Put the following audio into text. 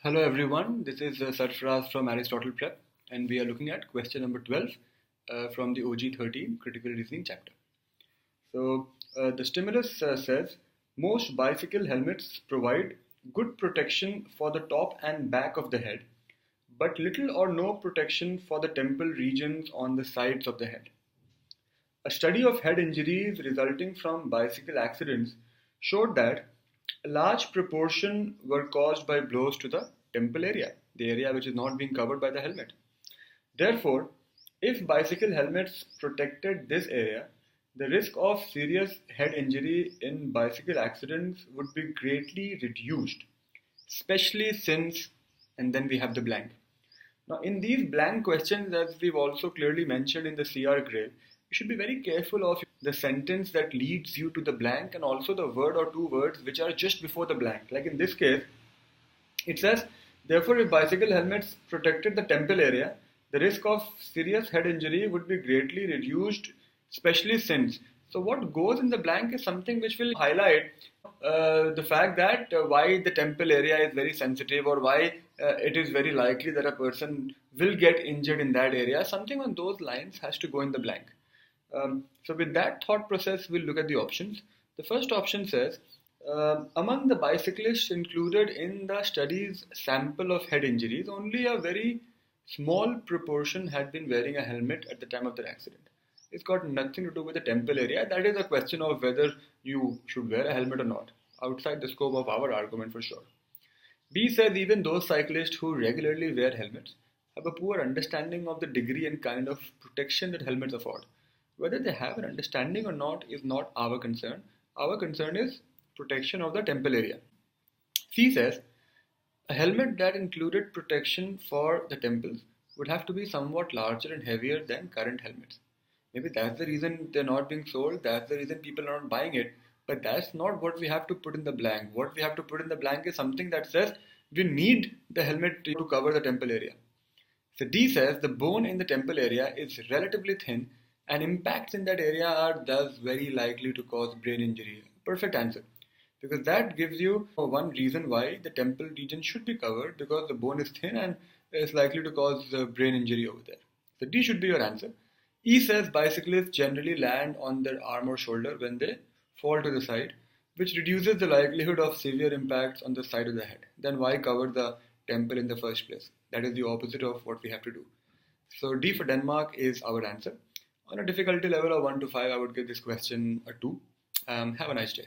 Hello everyone, this is Sarfraz from Aristotle Prep, and we are looking at question number 12 from the OG 13 critical reasoning chapter. The stimulus says most bicycle helmets provide good protection for the top and back of the head, but little or no protection for the temple regions on the sides of the head. A study of head injuries resulting from bicycle accidents showed that a large proportion were caused by blows to the temple area, the area which is not being covered by the helmet. Therefore, if bicycle helmets protected this area, the risk of serious head injury in bicycle accidents would be greatly reduced, especially since, and then we have the blank. Now, in these blank questions, as we've also clearly mentioned in the CR grade, you should be very careful of the sentence that leads you to the blank and also the word or two words which are just before the blank. Like in this case, it says, therefore, if bicycle helmets protected the temple area, the risk of serious head injury would be greatly reduced, especially since. So what goes in the blank is something which will highlight the fact that why the temple area is very sensitive, or why it is very likely that a person will get injured in that area. Something on those lines has to go in the blank. So with that thought process, we'll look at the options. The first option says, among the bicyclists included in the study's sample of head injuries, only a very small proportion had been wearing a helmet at the time of their accident. It's got nothing to do with the temple area. That is a question of whether you should wear a helmet or not, outside the scope of our argument for sure. B says even those cyclists who regularly wear helmets have a poor understanding of the degree and kind of protection that helmets afford. Whether they have an understanding or not is not our concern. Our concern is protection of the temple area. C says a helmet that included protection for the temples would have to be somewhat larger and heavier than current helmets. Maybe that's the reason they're not being sold, that's the reason people are not buying it, but that's not what we have to put in the blank. What we have to put in the blank is something that says we need the helmet to cover the temple area. So D says the bone in the temple area is relatively thin and impacts in that area are thus very likely to cause brain injury. Perfect answer. Because that gives you one reason why the temple region should be covered, because the bone is thin and is likely to cause brain injury over there. So D should be your answer. E says bicyclists generally land on their arm or shoulder when they fall to the side, which reduces the likelihood of severe impacts on the side of the head. Then why cover the temple in the first place? That is the opposite of what we have to do. So D for Denmark is our answer. On a difficulty level of 1 to 5, I would give this question a 2. Have a nice day.